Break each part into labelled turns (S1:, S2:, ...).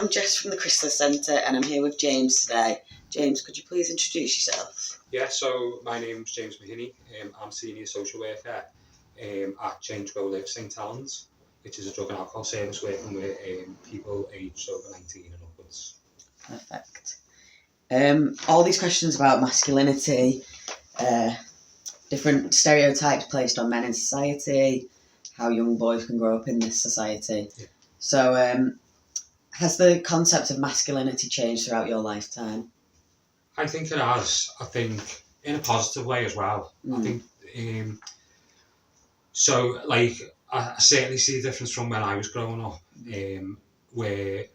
S1: I'm Jess from the Chrysalis Centre and I'm here with James today. James, could you please introduce yourself?
S2: Yeah, so my name's James Mawhinney. I'm Senior Social Worker at Change Grow Live St Helens, which is a drug and alcohol service working with people aged over 19 and upwards.
S1: Perfect. All these questions about masculinity, different stereotypes placed on men in society, how young boys can grow up in this society.
S2: Yeah.
S1: So, has the concept of masculinity changed throughout your lifetime?
S2: I think it has. I think in a positive way as well. I think so. Like I certainly see a difference from when I was growing up, where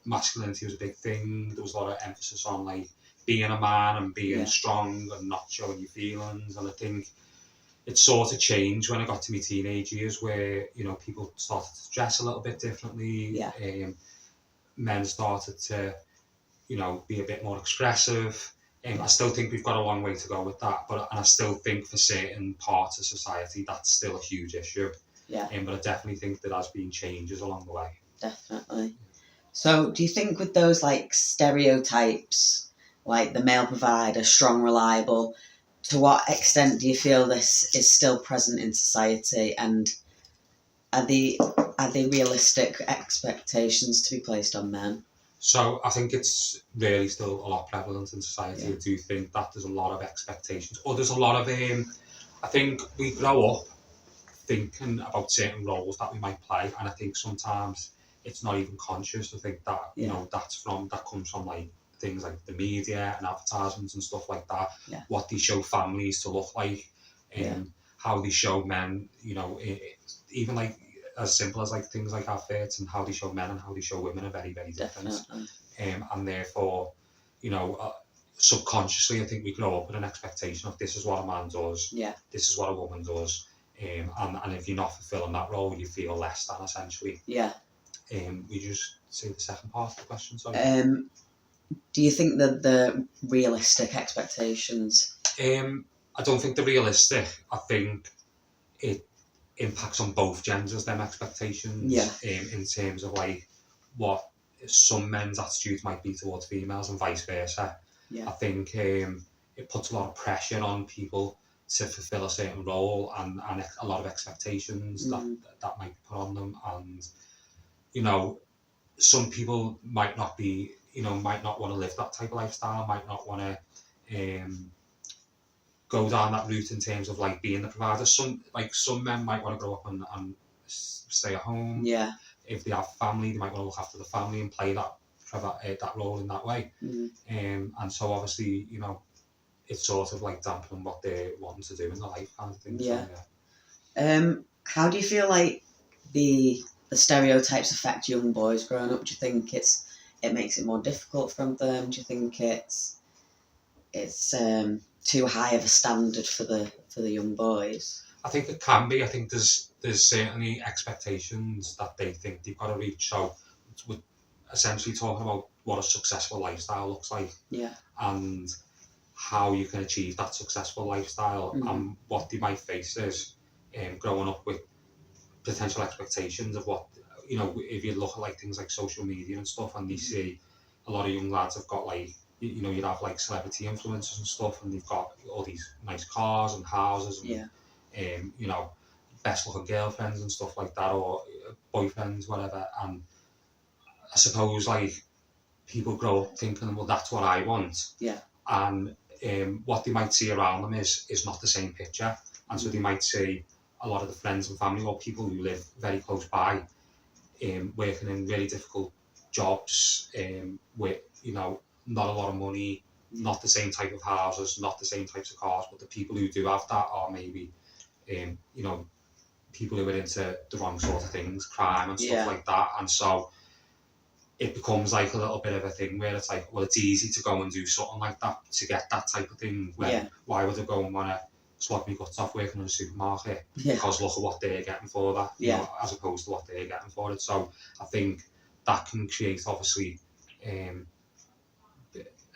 S2: masculinity was a big thing. There was a lot of emphasis on like being a man and being strong and not showing your feelings. And I think it sort of changed when I got to my teenage years, where people started to dress a little bit differently. Men started to be a bit more expressive. I still think we've got a long way to go with that, and I still think for certain parts of society that's still a huge issue. But I definitely think there has been changes along the way.
S1: Definitely. So do you think with those like stereotypes, like the male provider, strong, reliable, to what extent do you feel this is still present in society, and are they realistic expectations to be placed on men?
S2: So I think it's really still a lot prevalent in society. I do think that there's a lot of expectations, or there's a lot of I think we grow up thinking about certain roles that we might play, and I think sometimes it's not even conscious. I think that that comes from like things like the media and advertisements and stuff like that. What they show families to look like, how they show men. Even like as simple as like things like outfits, and how they show men and how they show women are very, very different. And therefore, subconsciously, I think we grow up with an expectation of this is what a man does, this is what a woman does, and if you're not fulfilling that role, you feel less than, essentially. We just say the second part of the question. Sorry.
S1: Do you think that the realistic expectations?
S2: I don't think they're realistic. I think it impacts on both genders, them expectations, in terms of like what some men's attitudes might be towards females and vice versa. I think it puts a lot of pressure on people to fulfill a certain role, and a lot of expectations that might be put on them. And some people might not want to live that type of lifestyle, might not want to go down that route in terms of like being the provider. Some men might want to grow up and stay at home. If they have family, they might want to look after the family and play that role in that way. And so obviously, it's sort of like dampening what they're wanting to do in their life, kind of thing.
S1: How do you feel like the stereotypes affect young boys growing up? Do you think it makes it more difficult for them? Do you think it's too high of a standard for the young boys?
S2: I think it can be. I think there's certainly expectations that they think they've got to reach. So we're essentially talking about what a successful lifestyle looks like, and how you can achieve that successful lifestyle, and what they might face is growing up with potential expectations of what, if you look at like things like social media and stuff, and you see a lot of young lads have got like, you'd have like celebrity influencers and stuff, and they've got all these nice cars and houses and best looking girlfriends and stuff like that, or boyfriends, whatever. And I suppose like people grow up thinking, well, that's what I want. And what they might see around them is not the same picture. And so they might see a lot of the friends and family or people who live very close by, working in really difficult jobs, with not a lot of money, not the same type of houses, not the same types of cars. But the people who do have that are maybe people who are into the wrong sort of things, crime and stuff like that. And so it becomes like a little bit of a thing where it's like, well, it's easy to go and do something like that to get that type of thing. Why would I go and want to slog my guts off working in a supermarket, because look at what they're getting for that, as opposed to what they're getting for it. So I think that can create obviously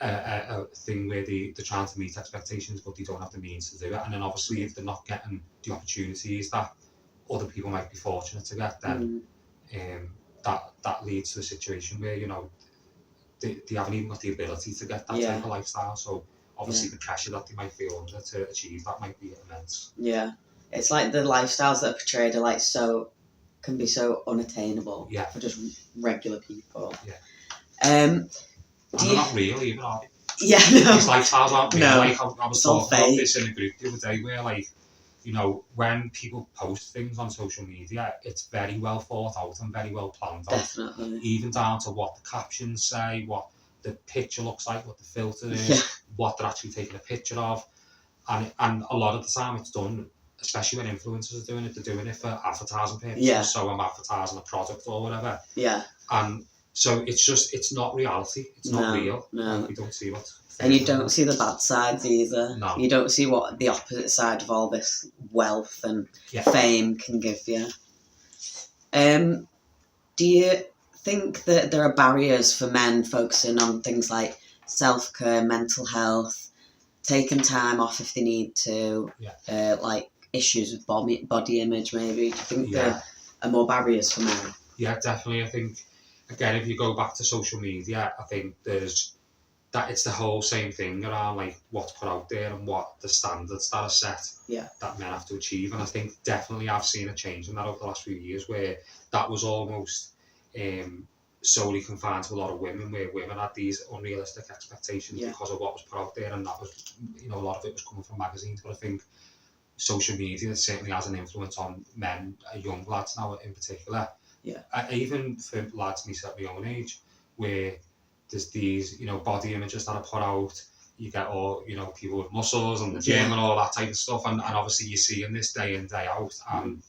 S2: a thing where they're trying to meet expectations, but they don't have the means to do it. And then obviously if they're not getting the opportunities that other people might be fortunate to get, then that leads to a situation where, you know, they haven't even got the ability to get that type of lifestyle. So obviously the pressure that they might feel under to achieve that might be immense.
S1: Yeah. It's like the lifestyles that are portrayed are like can be so unattainable for just regular people.
S2: Yeah.
S1: And
S2: they're not real either, are they?
S1: Yeah, no.
S2: These lifestyles aren't real.
S1: No.
S2: Like I was talking about this in a group the other day where, like, you know, when people post things on social media, it's very well thought out and very well planned out.
S1: Definitely.
S2: Even down to what the captions say, what the picture looks like, what the filter is, what they're actually taking a picture of. And a lot of the time it's done, especially when influencers are doing it, they're doing it for advertising purposes. So I'm advertising a product or whatever.
S1: Yeah.
S2: And so it's not reality. It's not real.
S1: No.
S2: Like, we don't see what.
S1: And you don't see the bad sides either.
S2: No.
S1: You don't see what the opposite side of all this wealth and fame can give you. Do you think that there are barriers for men focusing on things like self-care, mental health, taking time off if they need to, like issues with body image maybe? Do you think there are more barriers for men?
S2: Yeah, definitely. I think, again, if you go back to social media, I think it's the whole same thing around like what's put out there and what the standards that are set that men have to achieve. And I think definitely I've seen a change in that over the last few years, where that was almost solely confined to a lot of women, where women had these unrealistic expectations because of what was put out there, and that was, you know, a lot of it was coming from magazines. But I think social media certainly has an influence on men, young lads now in particular. Even for lads at my own age, where there's these, you know, body images that are put out. You get all, you know, people with muscles and the gym and all that type of stuff, and obviously you see in this day in, day out, and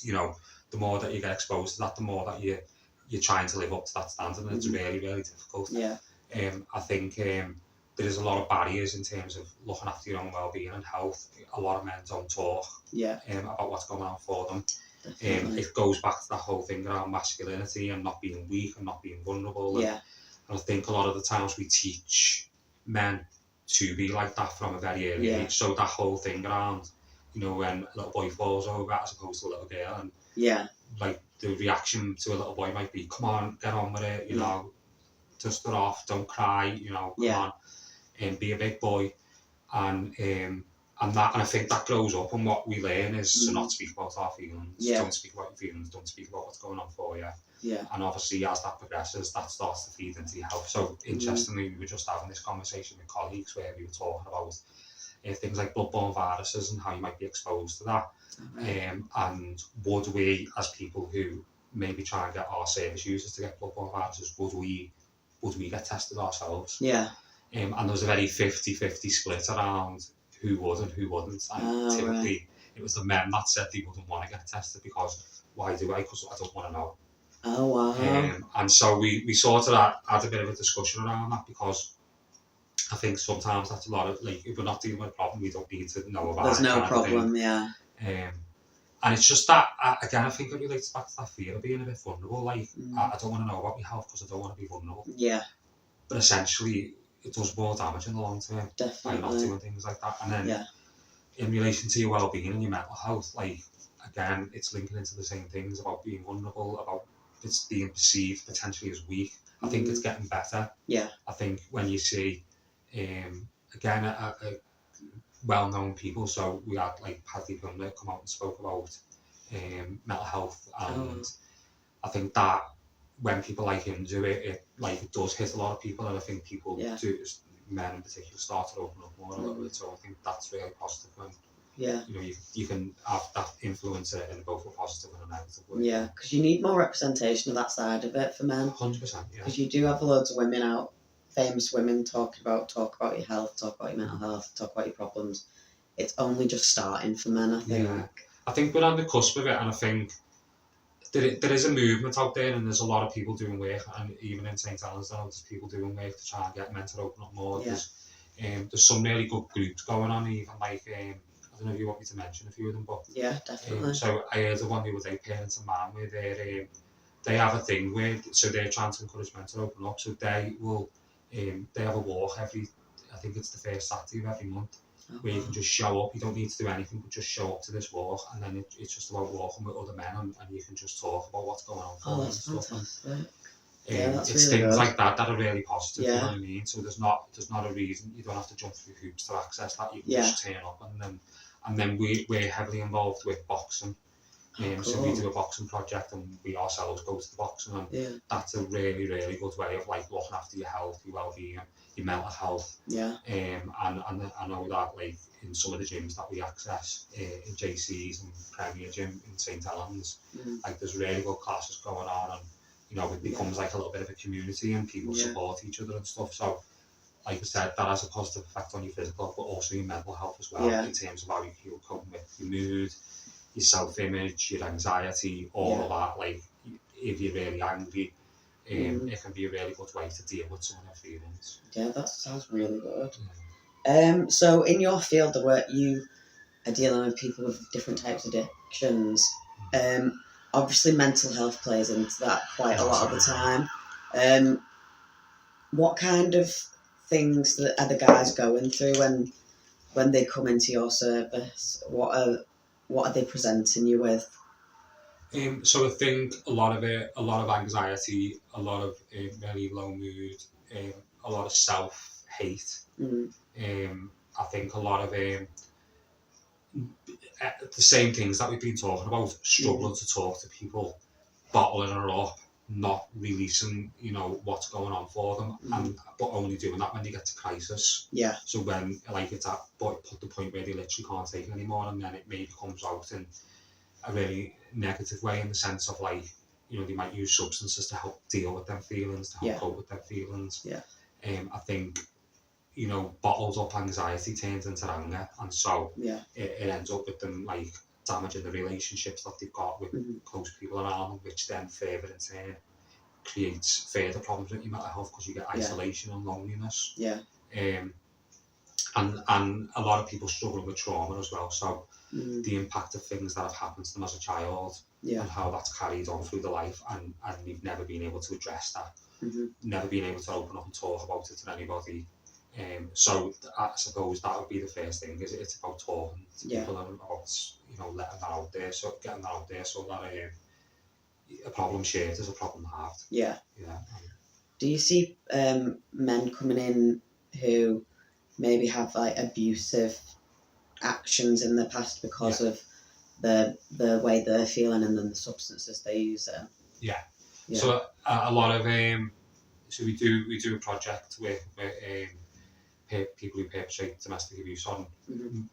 S2: you know, the more that you get exposed to that, the more that you're trying to live up to that standard, and it's really, really difficult. I think there is a lot of barriers in terms of looking after your own well-being and health. A lot of men don't talk about what's going on for them. It goes back to that whole thing around masculinity and not being weak and not being vulnerable. And I think a lot of the times we teach men to be like that from a very early age. So that whole thing around, you know, when a little boy falls over as opposed to a little girl, and like the reaction to a little boy might be, come on, get on with it, you know, dust it off, don't cry, you know, come on, and be a big boy. And I think that grows up, and what we learn is to not speak about our feelings. Don't speak about your feelings, don't speak about what's going on for you. And obviously as that progresses, that starts to feed into your health. So interestingly, we were just having this conversation with colleagues where we were talking about things like bloodborne viruses and how you might be exposed to that. And would we, as people who maybe try and get our service users to get bloodborne viruses, would we get tested ourselves? And there was a very 50-50 split around who would and who wouldn't. And typically it was the men that said they wouldn't want to get tested because why do I? Because I don't want to know.
S1: Oh, wow.
S2: And so we sort of had a bit of a discussion around that, because I think sometimes that's a lot of, like, if we're not dealing with a problem, we don't need to know about it.
S1: There's no problem,
S2: and it's just that, again, I think it relates back to that fear of being a bit vulnerable. Like, I don't want to know about my health because I don't want to be vulnerable. But essentially, it does more damage in the long term by not doing things like that. And then in relation to your well-being and your mental health, like, again, it's linking into the same things about being vulnerable, about it's being perceived potentially as weak. I think it's getting better. I think when you see, again, a well-known people, so we had like Paddy Plummer come out and spoke about mental health, and I think that when people like him do it does hit a lot of people, and I think people do, men in particular, start to open up more a little bit. So I think that's really positive when you know you can have that influence in both a positive and a negative way.
S1: Because you need more representation of that side of it for men.
S2: 100%.
S1: Because you do have loads of women out, famous women, talk about your health, talk about your mental health, talk about your problems. It's only just starting for men, I think.
S2: I think we're on the cusp of it, and I think there is a movement out there, and there's a lot of people doing work, and even in St. Helens now, there's people doing work to try and get men to open up more. There's some really good groups going on, even like, I don't know if you want me to mention a few of them, but
S1: definitely.
S2: So I heard the one the other day, Parents and Man, where they have a thing where, so they're trying to encourage men to open up, so they will, they have a walk every, I think it's the first Saturday of every month, where you can just show up. You don't need to do anything but just show up to this walk, and then it's just about walking with other men, and you can just talk about what's going on for them and stuff.
S1: Fantastic.
S2: It's
S1: really
S2: things
S1: good.
S2: like that that are really positive. You know what I mean? So there's not a reason you don't have to jump through hoops to access that. You can just turn up, and then we're heavily involved with boxing.
S1: Cool.
S2: So we do a boxing project, and we ourselves go to the boxing, and that's a really, really good way of like looking after your health, your well-being, your mental health. And I know that like in some of the gyms that we access, in JC's and Premier Gym in St Helens, like there's really good classes going on, and you know it becomes like a little bit of a community, and people support each other and stuff. So like I said, that has a positive effect on your physical, but also your mental health as well, in terms of how you feel coping with your mood, your self-image, your anxiety, all of that. Like if you're really angry, it can be a really good way to deal with some of your feelings. Yeah, that sounds really good.
S1: So in your field of work, you are dealing with people with different types of addictions. Obviously mental health plays into that quite a lot of the time. What kind of things are the guys going through when they come into your service? What are they presenting you with?
S2: So I think a lot of anxiety, a lot of very low mood, a lot of self-hate. I think a lot of the same things that we've been talking about, struggling to talk to people, bottling it up, not releasing, you know, what's going on for them, but only doing that when they get to crisis. So when like it's at the point where they literally can't take it anymore, and then it maybe comes out in a really negative way, in the sense of like, you know, they might use substances to help deal with their feelings, to help cope with their feelings. I think, you know, bottled up anxiety turns into anger, and so it ends up with them like damaging the relationships that they've got with close people around them, which then further in turn creates further problems with your mental health, because you get isolation and loneliness. And a lot of people struggle with trauma as well, so the impact of things that have happened to them as a child, and how that's carried on through the life, and you've never been able to address that, never been able to open up and talk about it to anybody. So I suppose that would be the first thing, is it's about talking to people, and about, you know, letting that out there, so getting that out there, so that a problem shared is a problem halved.
S1: Do you see men coming in who maybe have like abusive actions in the past because of the way they're feeling, and then the substances they use?
S2: So a lot of so we do a project with people who perpetrate domestic abuse on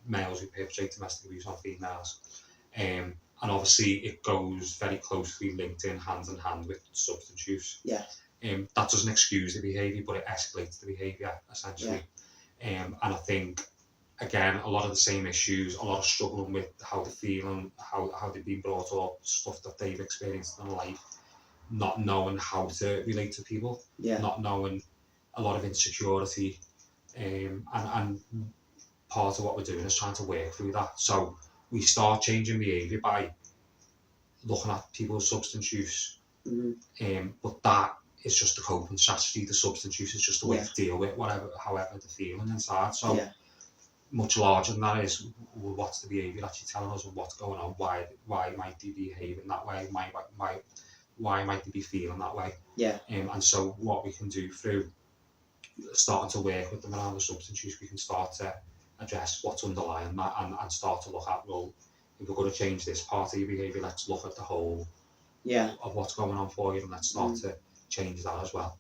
S2: males, who perpetrate domestic abuse on females, and obviously it goes very closely linked in hand with substance use. That doesn't excuse the behaviour, but it escalates the behaviour essentially. And I think, again, a lot of the same issues, a lot of struggling with how they're feeling, how they've been brought up, stuff that they've experienced in life, not knowing how to relate to people, not knowing, a lot of insecurity, and part of what we're doing is trying to work through that. So we start changing behaviour by looking at people's substance use, but that is just a coping strategy. The substance use is just a way to deal with however they're feeling inside. So much larger than that is, well, what's the behaviour that you're telling us, and what's going on? Why might they be behaving that way? Why might they be feeling that way? And so what we can do through starting to work with them around the substance use, we can start to address what's underlying that, and start to look at, well, if we're going to change this part of your behaviour, let's look at the whole of what's going on for you, and let's start to change that as well.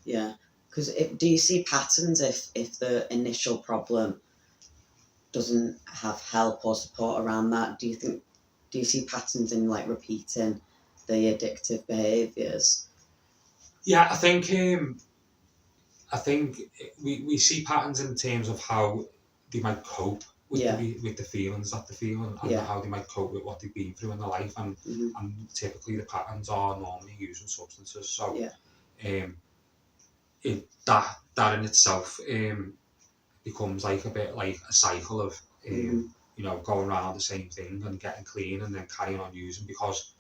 S1: Because do you see patterns if the initial problem doesn't have help or support around that? Do you see patterns in like repeating the addictive behaviours?
S2: I think we see patterns in terms of how they might cope with the feelings that they're feeling, and how they might cope with what they've been through in their life, and typically the patterns are normally using substances. So that in itself becomes like a bit like a cycle of you know, going around the same thing and getting clean, and then carrying on using, because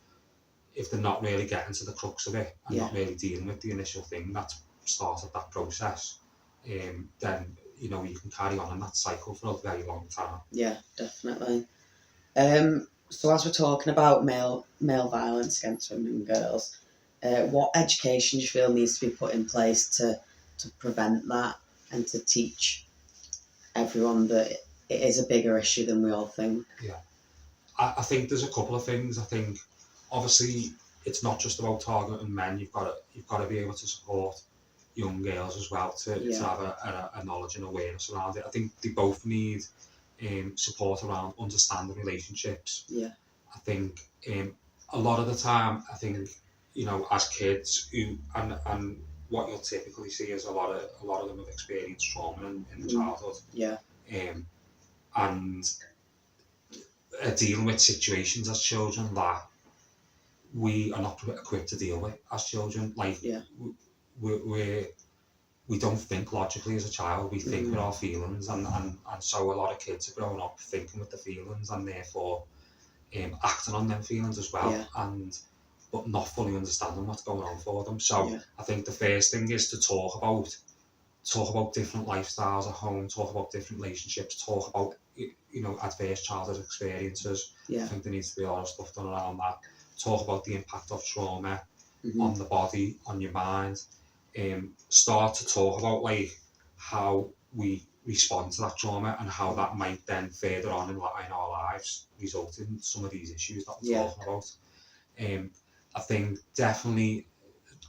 S2: if they're not really getting to the crux of it, and not really dealing with the initial thing that's started that process, then you know, you can carry on in that cycle for a very long time.
S1: Yeah, definitely. So as we're talking about male violence against women and girls, what education do you feel needs to be put in place to prevent that and to teach everyone that it is a bigger issue than we all think?
S2: Yeah, I think there's a couple of things. I think obviously it's not just about targeting men. You've got to be able to support young girls as well to have a knowledge and awareness around it. I think they both need support around understanding relationships.
S1: Yeah.
S2: I think a lot of the time, I think, you know, as kids who and what you'll typically see is a lot of them have experienced trauma in the childhood.
S1: Yeah.
S2: And dealing with situations as children that we are not equipped to deal with as children. Like, we don't think logically as a child, we think with our feelings, and so a lot of kids are growing up thinking with the feelings and therefore acting on them feelings as well, but not fully understanding what's going on for them. So I think the first thing is to talk about different lifestyles at home, talk about different relationships, talk about, you know, adverse childhood experiences. I think there needs to be a lot of stuff done around that. Talk about the impact of trauma on the body, on your mind. Start to talk about like how we respond to that trauma and how that might then further on in our lives result in some of these issues that we're talking about. I think definitely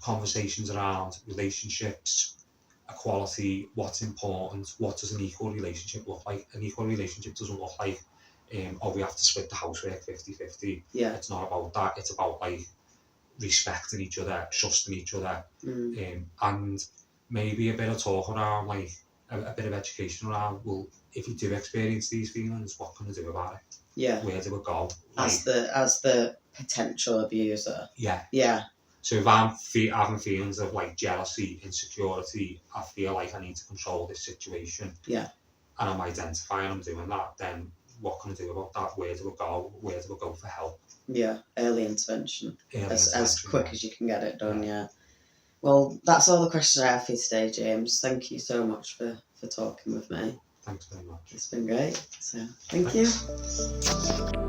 S2: conversations around relationships, equality, what's important, what does an equal relationship look like. An equal relationship doesn't look like we have to split the housework 50-50. It's not about that. It's about like respecting each other, trusting each other, and maybe a bit of talk around, like a bit of education around, well, if you do experience these feelings, what can I do about it? Where do we go?
S1: As the potential abuser. So
S2: if I'm having feelings of like jealousy, insecurity, I feel like I need to control this situation, and I'm identifying I'm doing that, then what can I do about that? Where do we go? Where do we go for help?
S1: Early intervention. As quick as you can get it done, Well, that's all the questions I have for you today, James. Thank you so much for talking with me.
S2: Thanks very much.
S1: It's been great. So, thank you.